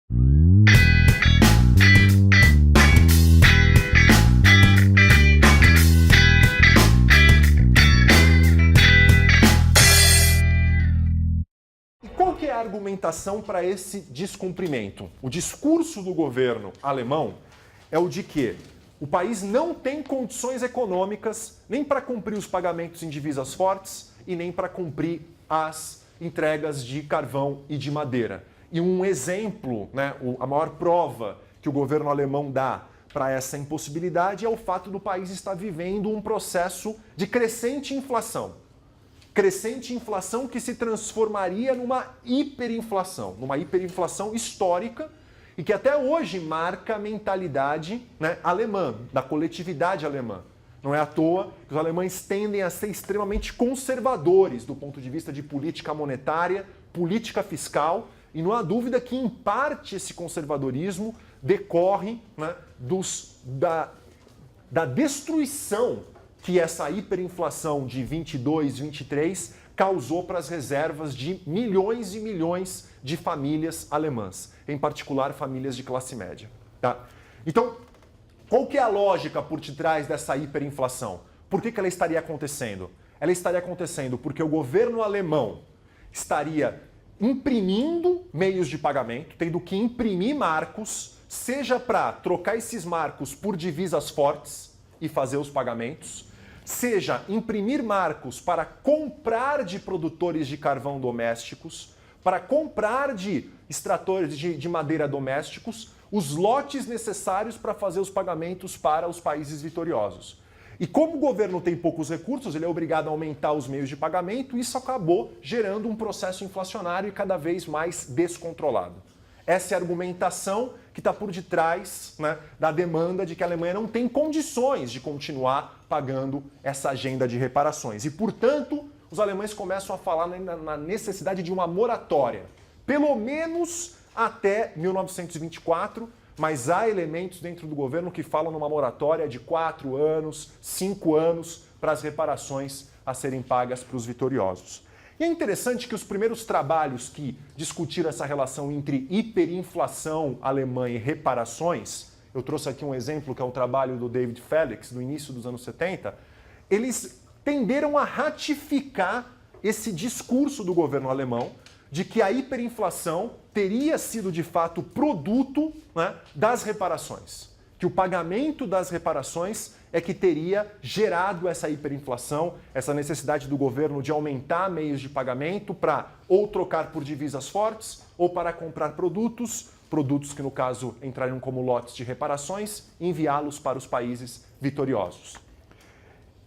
E qual que é a argumentação para esse descumprimento? O discurso do governo alemão é o de que o país não tem condições econômicas nem para cumprir os pagamentos em divisas fortes e nem para cumprir as entregas de carvão e de madeira. E um exemplo, a maior prova que o governo alemão dá para essa impossibilidade é o fato do país estar vivendo um processo de crescente inflação. Crescente inflação que se transformaria numa hiperinflação histórica e que até hoje marca a mentalidade alemã, da coletividade alemã. Não é à toa que os alemães tendem a ser extremamente conservadores do ponto de vista de política monetária, política fiscal, e não há dúvida que, em parte, esse conservadorismo decorre da destruição que essa hiperinflação de 22, 23 causou para as reservas de milhões e milhões de famílias alemãs, em particular famílias de classe média. Tá? Então, qual que é a lógica por detrás dessa hiperinflação? Por que ela estaria acontecendo? Ela estaria acontecendo porque o governo alemão estaria imprimindo meios de pagamento, tendo que imprimir marcos, seja para trocar esses marcos por divisas fortes e fazer os pagamentos, seja imprimir marcos para comprar de produtores de carvão domésticos, para comprar de extratores de madeira domésticos, os lotes necessários para fazer os pagamentos para os países vitoriosos. E como o governo tem poucos recursos, ele é obrigado a aumentar os meios de pagamento, e isso acabou gerando um processo inflacionário e cada vez mais descontrolado. Essa é a argumentação que está por detrás da demanda de que a Alemanha não tem condições de continuar pagando essa agenda de reparações. E, portanto, os alemães começam a falar na necessidade de uma moratória, pelo menos até 1924, mas há elementos dentro do governo que falam numa moratória de 4 anos, 5 anos para as reparações a serem pagas para os vitoriosos. E é interessante que os primeiros trabalhos que discutiram essa relação entre hiperinflação alemã e reparações, eu trouxe aqui um exemplo que é um trabalho do David Felix, do início dos anos 70, eles tenderam a ratificar esse discurso do governo alemão de que a hiperinflação teria sido de fato produto das reparações, que o pagamento das reparações é que teria gerado essa hiperinflação, essa necessidade do governo de aumentar meios de pagamento para ou trocar por divisas fortes ou para comprar produtos que no caso entrariam como lotes de reparações e enviá-los para os países vitoriosos.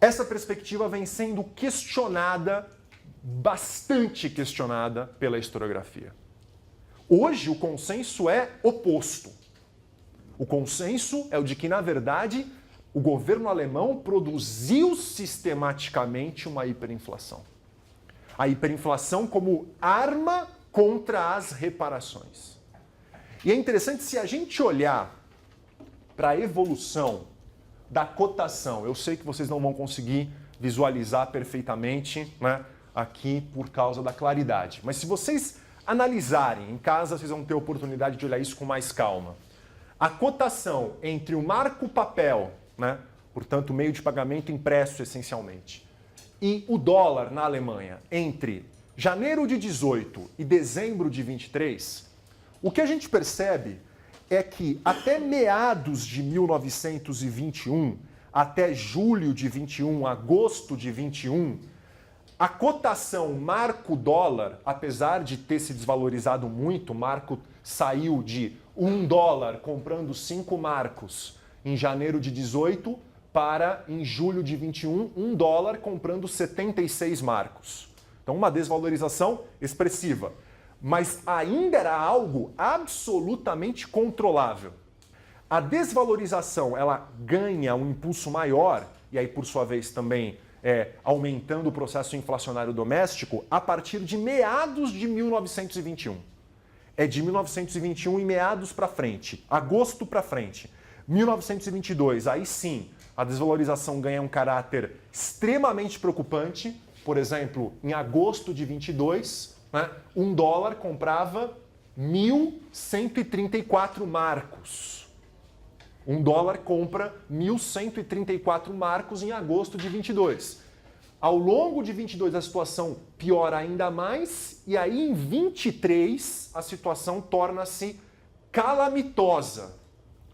Essa perspectiva vem sendo questionada, bastante questionada pela historiografia. Hoje o consenso é oposto. O consenso é o de que, na verdade, o governo alemão produziu sistematicamente uma hiperinflação. A hiperinflação como arma contra as reparações. E é interessante se a gente olhar para a evolução da cotação. Eu sei que vocês não vão conseguir visualizar perfeitamente aqui por causa da claridade. Mas se vocês analisarem em casa, vocês vão ter a oportunidade de olhar isso com mais calma. A cotação entre o marco papel, portanto, meio de pagamento impresso essencialmente, e o dólar na Alemanha entre janeiro de 18 e dezembro de 23, o que a gente percebe é que até meados de 1921, até julho de 21, agosto de 21, a cotação marco-dólar, apesar de ter se desvalorizado muito, o marco saiu de $1 comprando 5 marcos em janeiro de 18 para, em julho de 21, $1 comprando 76 marcos. Então, uma desvalorização expressiva. Mas ainda era algo absolutamente controlável. A desvalorização ela ganha um impulso maior, e aí, por sua vez, também aumentando o processo inflacionário doméstico, a partir de meados de 1921. É de 1921 e meados para frente, agosto para frente. 1922, aí sim, a desvalorização ganha um caráter extremamente preocupante. Por exemplo, em agosto de 22, $1 comprava 1.134 marcos. Um dólar compra 1.134 marcos em agosto de 22. Ao longo de 22 a situação piora ainda mais e aí em 23 a situação torna-se calamitosa,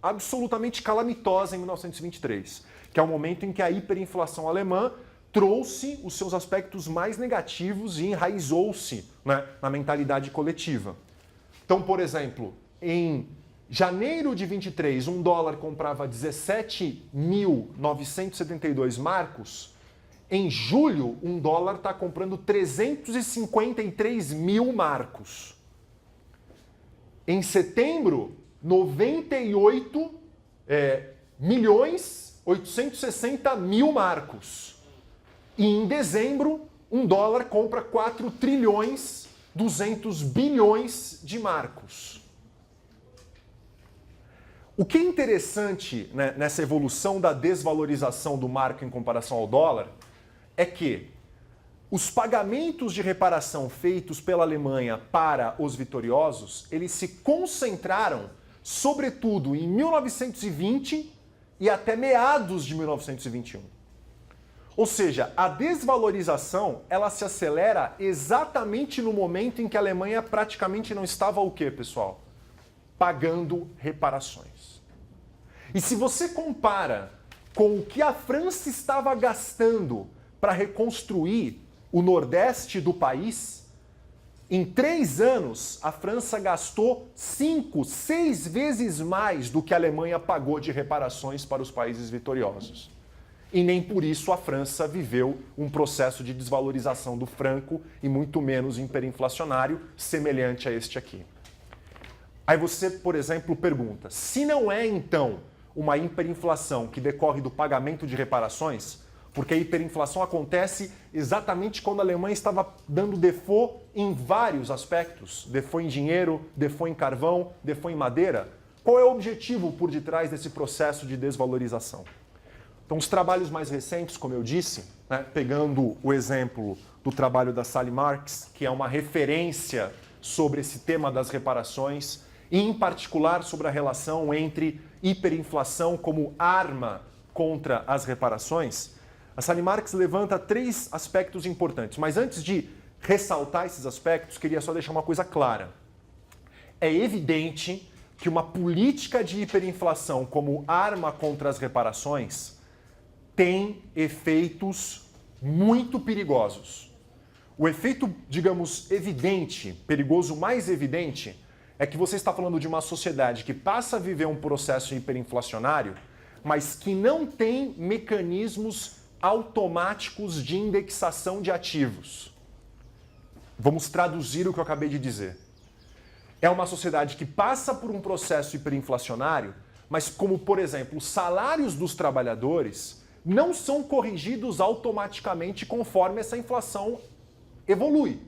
absolutamente calamitosa em 1923, que é o momento em que a hiperinflação alemã trouxe os seus aspectos mais negativos e enraizou-se, né, na mentalidade coletiva. Então, por exemplo, em janeiro de 23, um dólar comprava 17.972 marcos. Em julho, um dólar está comprando 353 mil marcos. Em setembro, 98.860.000 marcos. E em dezembro, um dólar compra 4.200 bilhões de marcos. O que é interessante, né, nessa evolução da desvalorização do marco em comparação ao dólar é que os pagamentos de reparação feitos pela Alemanha para os vitoriosos, eles se concentraram, sobretudo, em 1920 e até meados de 1921. Ou seja, a desvalorização, ela se acelera exatamente no momento em que a Alemanha praticamente não estava o quê, pessoal? Pagando reparações. E se você compara com o que a França estava gastando para reconstruir o nordeste do país, em 3 anos a França gastou 5, 6 vezes mais do que a Alemanha pagou de reparações para os países vitoriosos. E nem por isso a França viveu um processo de desvalorização do franco e muito menos hiperinflacionário semelhante a este aqui. Aí você, por exemplo, pergunta, se não é então uma hiperinflação que decorre do pagamento de reparações, porque a hiperinflação acontece exatamente quando a Alemanha estava dando default em vários aspectos, default em dinheiro, default em carvão, default em madeira. Qual é o objetivo por detrás desse processo de desvalorização? Então, os trabalhos mais recentes, como eu disse, né, pegando o exemplo do trabalho da Sally Marks, que é uma referência sobre esse tema das reparações, e em particular sobre a relação entre hiperinflação como arma contra as reparações, a Sally Marks levanta 3 aspectos importantes. Mas antes de ressaltar esses aspectos, queria só deixar uma coisa clara. É evidente que uma política de hiperinflação como arma contra as reparações tem efeitos muito perigosos. O efeito, digamos, evidente, perigoso mais evidente, é que você está falando de uma sociedade que passa a viver um processo hiperinflacionário, mas que não tem mecanismos automáticos de indexação de ativos. Vamos traduzir o que eu acabei de dizer. É uma sociedade que passa por um processo hiperinflacionário, mas como, por exemplo, os salários dos trabalhadores não são corrigidos automaticamente conforme essa inflação evolui.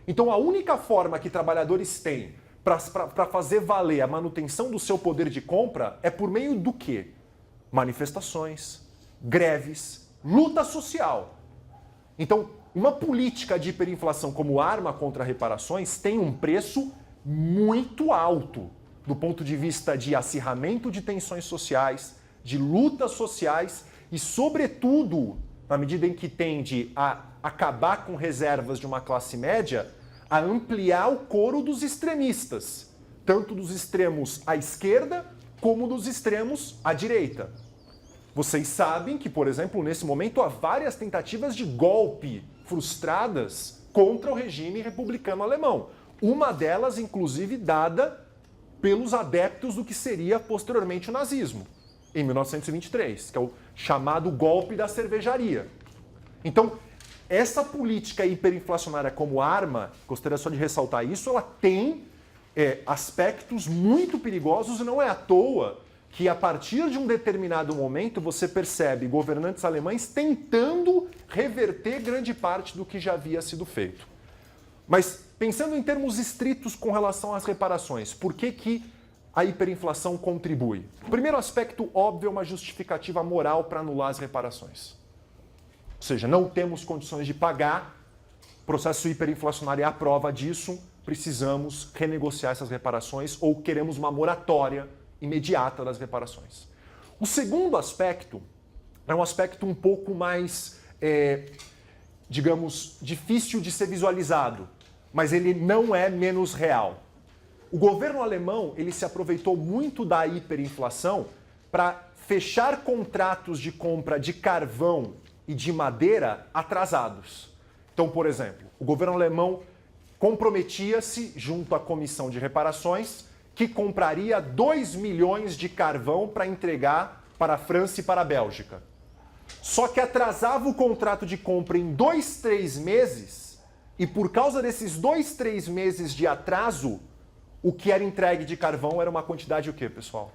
Então, a única forma que trabalhadores têm para fazer valer a manutenção do seu poder de compra é por meio do quê? Manifestações, greves, luta social. Então, uma política de hiperinflação como arma contra reparações tem um preço muito alto do ponto de vista de acirramento de tensões sociais, de lutas sociais e, sobretudo, na medida em que tende a acabar com reservas de uma classe média, a ampliar o coro dos extremistas, tanto dos extremos à esquerda como dos extremos à direita. Vocês sabem que, por exemplo, nesse momento há várias tentativas de golpe frustradas contra o regime republicano alemão. Uma delas, inclusive, dada pelos adeptos do que seria posteriormente o nazismo, em 1923, que é o chamado golpe da cervejaria. Então, essa política hiperinflacionária como arma, gostaria só de ressaltar isso, ela tem aspectos muito perigosos e não é à toa que a partir de um determinado momento você percebe governantes alemães tentando reverter grande parte do que já havia sido feito. Mas pensando em termos estritos com relação às reparações, por que a hiperinflação contribui? O primeiro aspecto óbvio é uma justificativa moral para anular as reparações. Ou seja, não temos condições de pagar, o processo hiperinflacionário é a prova disso, precisamos renegociar essas reparações ou queremos uma moratória imediata das reparações. O segundo aspecto é um aspecto um pouco mais, digamos, difícil de ser visualizado, mas ele não é menos real. O governo alemão ele se aproveitou muito da hiperinflação para fechar contratos de compra de carvão e de madeira atrasados. Então, por exemplo, o governo alemão comprometia-se, junto à Comissão de Reparações, que compraria 2 milhões de carvão para entregar para a França e para a Bélgica. Só que atrasava o contrato de compra em 2, 3 meses, e por causa desses 2, 3 meses de atraso, o que era entregue de carvão era uma quantidade o quê, pessoal?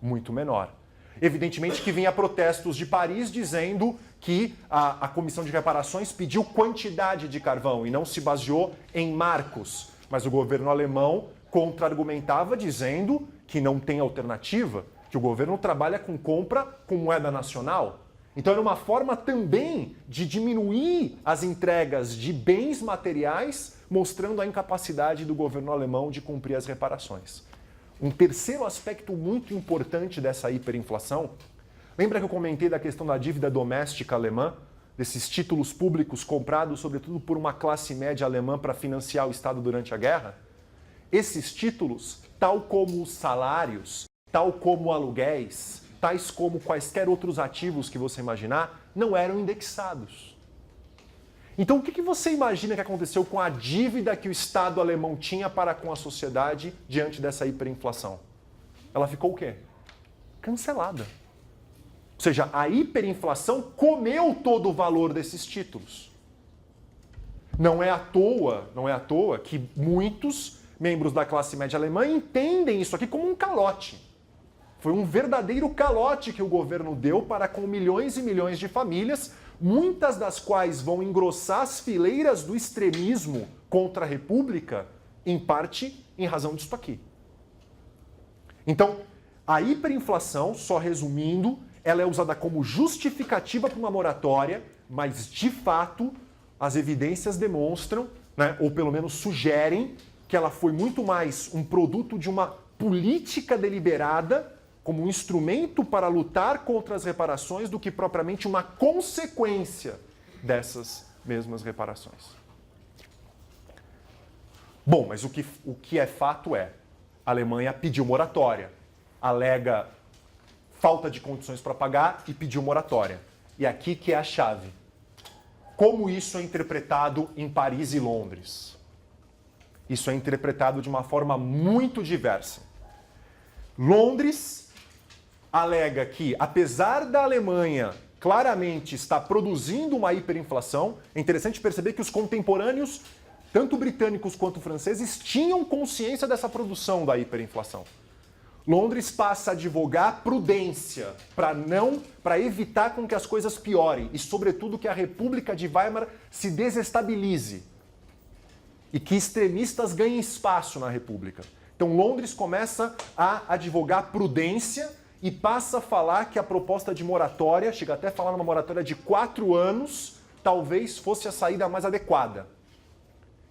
Muito menor. Evidentemente que vinha protestos de Paris dizendo que a Comissão de Reparações pediu quantidade de carvão e não se baseou em marcos. Mas o governo alemão contra-argumentava dizendo que não tem alternativa, que o governo trabalha com compra com moeda nacional. Então era uma forma também de diminuir as entregas de bens materiais, mostrando a incapacidade do governo alemão de cumprir as reparações. Um terceiro aspecto muito importante dessa hiperinflação, lembra que eu comentei da questão da dívida doméstica alemã, desses títulos públicos comprados sobretudo por uma classe média alemã para financiar o Estado durante a guerra? Esses títulos, tal como os salários, tal como aluguéis, tais como quaisquer outros ativos que você imaginar, não eram indexados. Então, o que você imagina que aconteceu com a dívida que o Estado alemão tinha para com a sociedade diante dessa hiperinflação? Ela ficou o quê? Cancelada. Ou seja, a hiperinflação comeu todo o valor desses títulos. Não é à toa que muitos membros da classe média alemã entendem isso aqui como um calote. Foi um verdadeiro calote que o governo deu para com milhões e milhões de famílias, muitas das quais vão engrossar as fileiras do extremismo contra a República, em parte em razão disso aqui. Então, a hiperinflação, só resumindo, ela é usada como justificativa para uma moratória, mas, de fato, as evidências demonstram, ou pelo menos sugerem, que ela foi muito mais um produto de uma política deliberada como um instrumento para lutar contra as reparações do que propriamente uma consequência dessas mesmas reparações. Bom, mas o que é fato é, a Alemanha pediu moratória, alega falta de condições para pagar e pediu moratória. E aqui que é a chave. Como isso é interpretado em Paris e Londres? Isso é interpretado de uma forma muito diversa. Londres alega que, apesar da Alemanha claramente estar produzindo uma hiperinflação, é interessante perceber que os contemporâneos, tanto britânicos quanto franceses, tinham consciência dessa produção da hiperinflação. Londres passa a advogar prudência para evitar com que as coisas piorem e, sobretudo, que a República de Weimar se desestabilize e que extremistas ganhem espaço na República. Então, Londres começa a advogar prudência e passa a falar que a proposta de moratória, chega até a falar numa moratória de 4 anos, talvez fosse a saída mais adequada.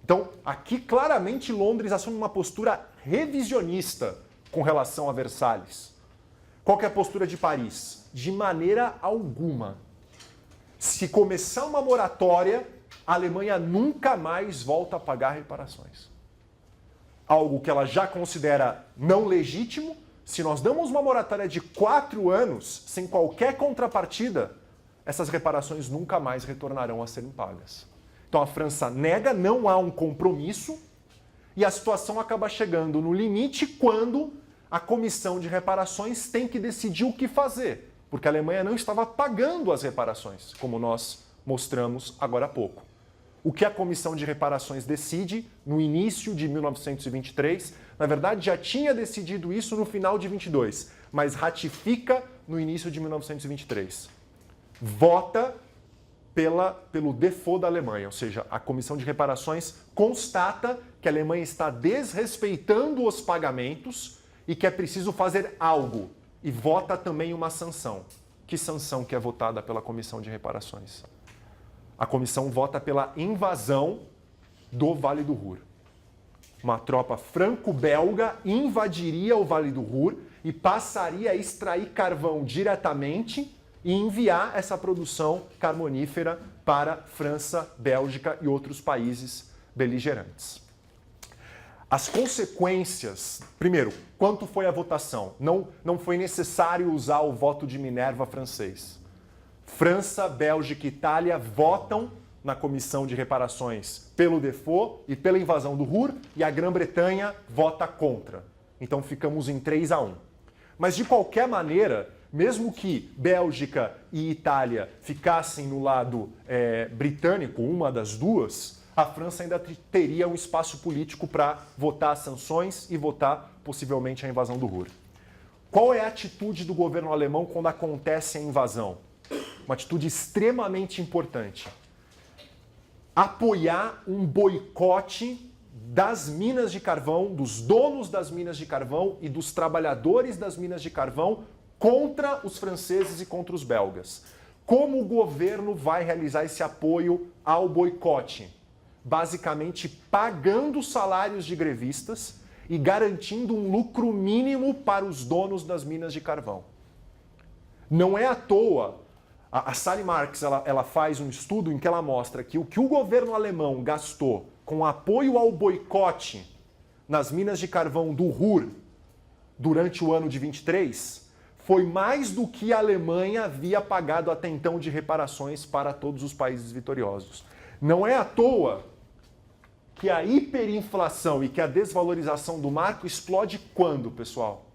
Então, aqui claramente Londres assume uma postura revisionista com relação a Versalhes. Qual que é a postura de Paris? De maneira alguma. Se começar uma moratória, a Alemanha nunca mais volta a pagar reparações. Algo que ela já considera não legítimo. Se nós damos uma moratória de 4 anos, sem qualquer contrapartida, essas reparações nunca mais retornarão a serem pagas. Então a França nega, não há um compromisso, e a situação acaba chegando no limite quando a Comissão de Reparações tem que decidir o que fazer, porque a Alemanha não estava pagando as reparações, como nós mostramos agora há pouco. O que a Comissão de Reparações decide no início de 1923, na verdade já tinha decidido isso no final de 22, mas ratifica no início de 1923. Vota pelo default da Alemanha, ou seja, a Comissão de Reparações constata que a Alemanha está desrespeitando os pagamentos e que é preciso fazer algo, e vota também uma sanção. Que sanção que é votada pela Comissão de Reparações? A comissão vota pela invasão do Vale do Ruhr. uma tropa franco-belga invadiria o Vale do Ruhr e passaria a extrair carvão diretamente e enviar essa produção carbonífera para França, Bélgica e outros países beligerantes. As consequências, primeiro, quanto foi a votação? Não foi necessário usar o voto de Minerva francês. França, Bélgica e Itália votam na Comissão de Reparações pelo default e pela invasão do Ruhr, e a Grã-Bretanha vota contra. Então ficamos em 3-1. Mas de qualquer maneira, mesmo que Bélgica e Itália ficassem no lado britânico, uma das duas, a França ainda teria um espaço político para votar as sanções e votar possivelmente a invasão do Ruhr. Qual é a atitude do governo alemão quando acontece a invasão? Uma atitude extremamente importante. Apoiar um boicote das minas de carvão, dos donos das minas de carvão e dos trabalhadores das minas de carvão contra os franceses e contra os belgas. Como o governo vai realizar esse apoio ao boicote? Basicamente pagando salários de grevistas e garantindo um lucro mínimo para os donos das minas de carvão. Não é à toa. A Sally Marx ela faz um estudo em que ela mostra que o governo alemão gastou com apoio ao boicote nas minas de carvão do Ruhr durante o ano de 23 foi mais do que a Alemanha havia pagado até então de reparações para todos os países vitoriosos. Não é à toa que a hiperinflação e que a desvalorização do marco explode quando, pessoal?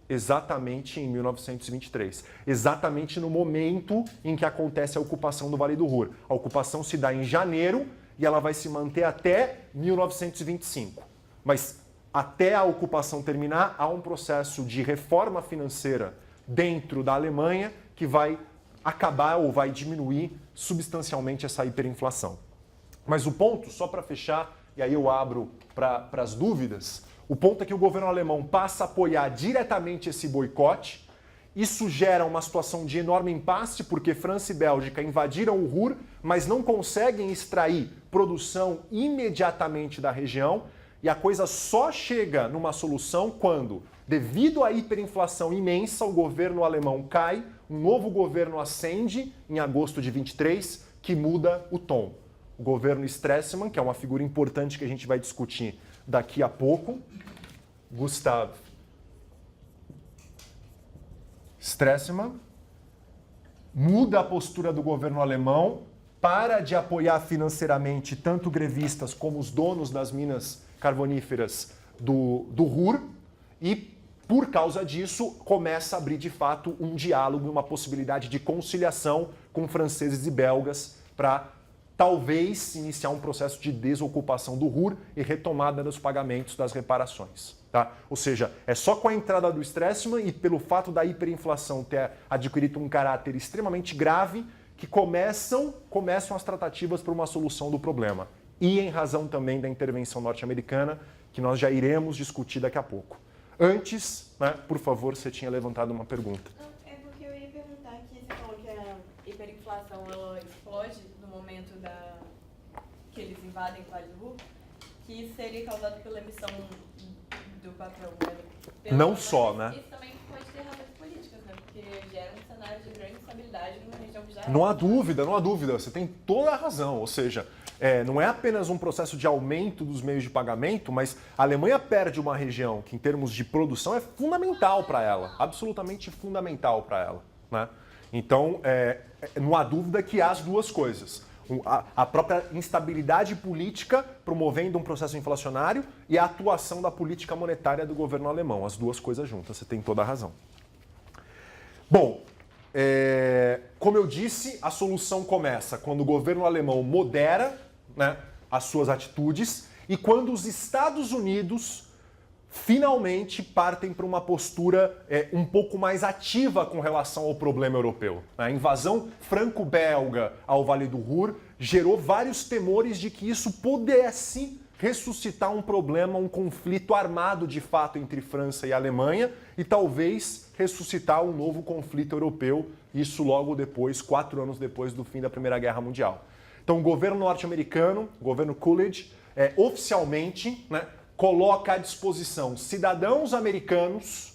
Exatamente em 1923. Exatamente no momento em que acontece a ocupação do Vale do Ruhr. A ocupação se dá em janeiro e ela vai se manter até 1925. Mas até a ocupação terminar, há um processo de reforma financeira dentro da Alemanha que vai acabar ou vai diminuir substancialmente essa hiperinflação. Mas o ponto, só para fechar, e aí eu abro para as dúvidas, o ponto é que o governo alemão passa a apoiar diretamente esse boicote. Isso gera uma situação de enorme impasse, porque França e Bélgica invadiram o Ruhr, mas não conseguem extrair produção imediatamente da região. E a coisa só chega numa solução quando, devido à hiperinflação imensa, o governo alemão cai, um novo governo ascende em agosto de 23, que muda o tom. O governo Stresemann, que é uma figura importante que a gente vai discutir daqui a pouco, Gustav Stresemann, muda a postura do governo alemão, para de apoiar financeiramente tanto grevistas como os donos das minas carboníferas do Ruhr e, por causa disso, começa a abrir de fato um diálogo, uma possibilidade de conciliação com franceses e belgas para talvez iniciar um processo de desocupação do Ruhr e retomada dos pagamentos das reparações. Tá? Ou seja, é só com a entrada do Stresemann e pelo fato da hiperinflação ter adquirido um caráter extremamente grave que começam as tratativas para uma solução do problema. E em razão também da intervenção norte-americana, que nós já iremos discutir daqui a pouco. Antes, né, por favor, você tinha levantado uma pergunta. Não, é porque eu ia perguntar que você falou que a hiperinflação ela explode no momento que eles invadem o Vale do Ruhr, que isso seria causado pela emissão do papel. Não só, né? Isso também pode ter razões políticas, né? Porque gera um cenário de grande instabilidade numa região que já... Não há dúvida, você tem toda a razão. Ou seja, não é apenas um processo de aumento dos meios de pagamento, mas a Alemanha perde uma região que, em termos de produção, é fundamental para ela, absolutamente fundamental para ela. Né? Então, não há dúvida que há as duas coisas. A própria instabilidade política promovendo um processo inflacionário e a atuação da política monetária do governo alemão. As duas coisas juntas, você tem toda a razão. Bom, como eu disse, a solução começa quando o governo alemão modera, né, as suas atitudes e quando os Estados Unidos finalmente partem para uma postura um pouco mais ativa com relação ao problema europeu. A invasão franco-belga ao Vale do Ruhr gerou vários temores de que isso pudesse ressuscitar um problema, um conflito armado de fato entre França e Alemanha e talvez ressuscitar um novo conflito europeu, isso logo depois, 4 anos depois do fim da Primeira Guerra Mundial. Então o governo norte-americano, o governo Coolidge, oficialmente, né, coloca à disposição cidadãos americanos,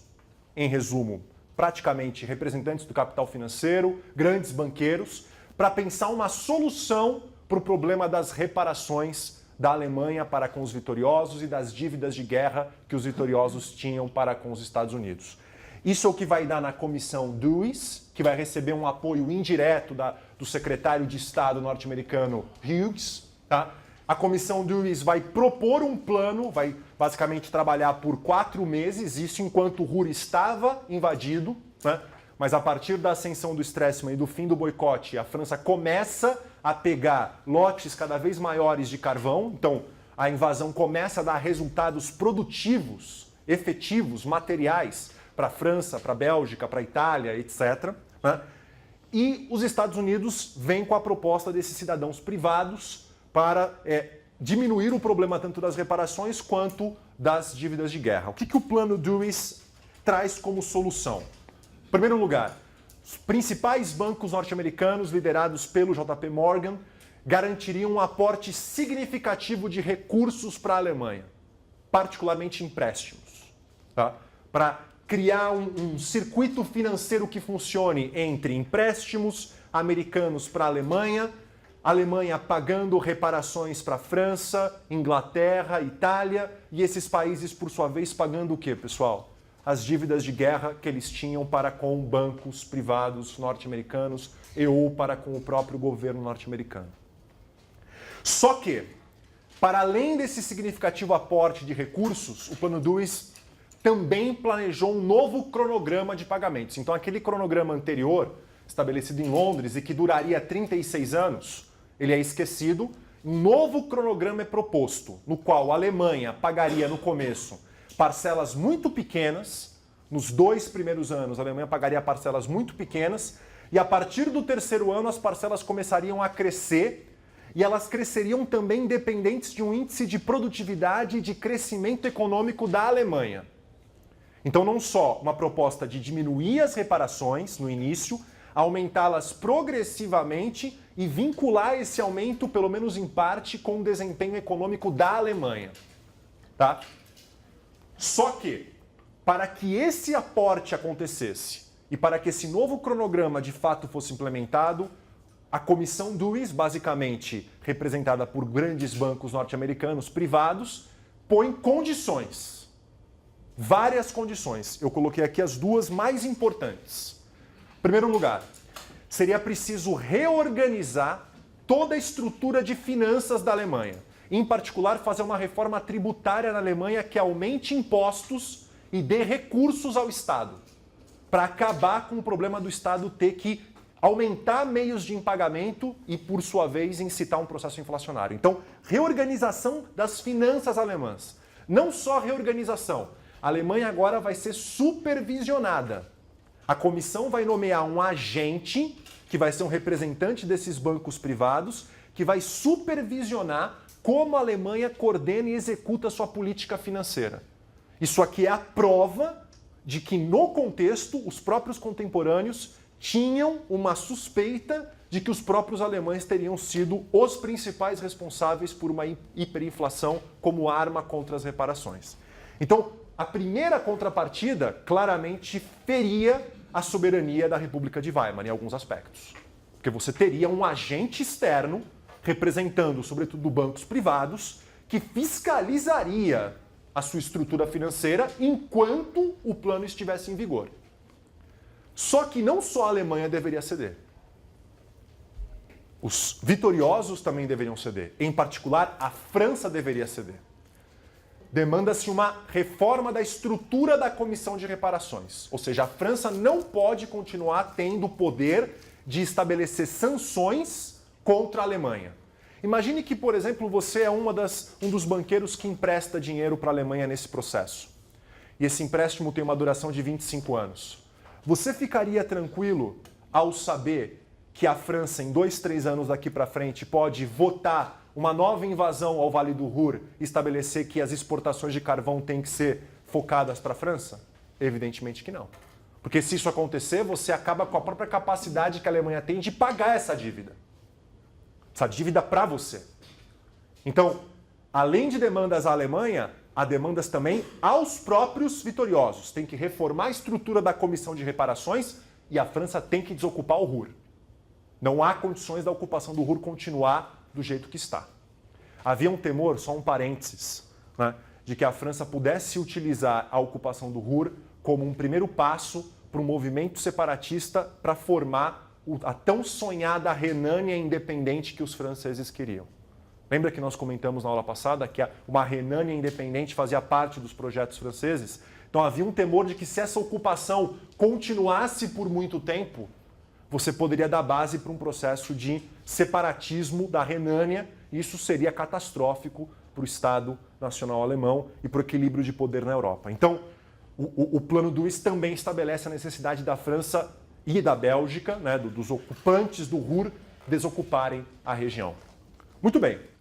em resumo, praticamente representantes do capital financeiro, grandes banqueiros, para pensar uma solução para o problema das reparações da Alemanha para com os vitoriosos e das dívidas de guerra que os vitoriosos tinham para com os Estados Unidos. Isso é o que vai dar na comissão Dewey, que vai receber um apoio indireto do secretário de Estado norte-americano Hughes. Tá? A comissão Dewey vai propor um plano, vai basicamente trabalhar por 4 meses, isso enquanto o Ruhr estava invadido, né? Mas a partir da ascensão do Stresemann e do fim do boicote, a França começa a pegar lotes cada vez maiores de carvão, então a invasão começa a dar resultados produtivos, efetivos, materiais para a França, para a Bélgica, para a Itália, etc. Né? E os Estados Unidos vêm com a proposta desses cidadãos privados para diminuir o problema tanto das reparações quanto das dívidas de guerra. O que o plano Dewey traz como solução? Em primeiro lugar, os principais bancos norte-americanos, liderados pelo JP Morgan, garantiriam um aporte significativo de recursos para a Alemanha, particularmente empréstimos, tá? Para criar um circuito financeiro que funcione entre empréstimos americanos para a Alemanha pagando reparações para a França, Inglaterra, Itália, e esses países, por sua vez, pagando o quê, pessoal? As dívidas de guerra que eles tinham para com bancos privados norte-americanos e ou para com o próprio governo norte-americano. Só que, para além desse significativo aporte de recursos, o plano Dewey também planejou um novo cronograma de pagamentos. Então, aquele cronograma anterior, estabelecido em Londres e que duraria 36 anos, ele é esquecido. Um novo cronograma é proposto, no qual a Alemanha pagaria no começo parcelas muito pequenas. Nos 2 primeiros anos, a Alemanha pagaria parcelas muito pequenas, e a partir do 3º ano as parcelas começariam a crescer, e elas cresceriam também dependentes de um índice de produtividade e de crescimento econômico da Alemanha. Então, não só uma proposta de diminuir as reparações no início, aumentá-las progressivamente e vincular esse aumento, pelo menos em parte, com o desempenho econômico da Alemanha. Tá? Só que, para que esse aporte acontecesse e para que esse novo cronograma de fato fosse implementado, a comissão Dewey, basicamente representada por grandes bancos norte-americanos privados, põe condições. Várias condições. Eu coloquei aqui as 2 mais importantes. Em primeiro lugar, seria preciso reorganizar toda a estrutura de finanças da Alemanha. Em particular, fazer uma reforma tributária na Alemanha que aumente impostos e dê recursos ao Estado, para acabar com o problema do Estado ter que aumentar meios de pagamento e, por sua vez, incitar um processo inflacionário. Então, reorganização das finanças alemãs. Não só reorganização. A Alemanha agora vai ser supervisionada. A comissão vai nomear um agente, que vai ser um representante desses bancos privados, que vai supervisionar como a Alemanha coordena e executa sua política financeira. Isso aqui é a prova de que, no contexto, os próprios contemporâneos tinham uma suspeita de que os próprios alemães teriam sido os principais responsáveis por uma hiperinflação como arma contra as reparações. Então, a primeira contrapartida claramente feria a soberania da República de Weimar em alguns aspectos. Porque você teria um agente externo representando, sobretudo, bancos privados, que fiscalizaria a sua estrutura financeira enquanto o plano estivesse em vigor. Só que não só a Alemanha deveria ceder. Os vitoriosos também deveriam ceder. Em particular, a França deveria ceder. Demanda-se uma reforma da estrutura da comissão de reparações. Ou seja, a França não pode continuar tendo o poder de estabelecer sanções contra a Alemanha. Imagine que, por exemplo, você é um dos banqueiros que empresta dinheiro para a Alemanha nesse processo. E esse empréstimo tem uma duração de 25 anos. Você ficaria tranquilo ao saber que a França, em 2, 3 anos daqui para frente, pode votar uma nova invasão ao Vale do Ruhr e estabelecer que as exportações de carvão têm que ser focadas para a França? Evidentemente que não. Porque se isso acontecer, você acaba com a própria capacidade que a Alemanha tem de pagar essa dívida. Essa dívida para você. Então, além de demandas à Alemanha, há demandas também aos próprios vitoriosos. Tem que reformar a estrutura da comissão de reparações e a França tem que desocupar o Ruhr. Não há condições da ocupação do Ruhr continuar do jeito que está. Havia um temor, só um parênteses, né, de que a França pudesse utilizar a ocupação do Ruhr como um primeiro passo para um movimento separatista para formar a tão sonhada Renânia independente que os franceses queriam. Lembra que nós comentamos na aula passada que uma Renânia independente fazia parte dos projetos franceses? Então havia um temor de que se essa ocupação continuasse por muito tempo, você poderia dar base para um processo de separatismo da Renânia, e isso seria catastrófico para o Estado Nacional Alemão e para o equilíbrio de poder na Europa. Então, o plano Dewey também estabelece a necessidade da França e da Bélgica, né, dos ocupantes do Ruhr, desocuparem a região. Muito bem.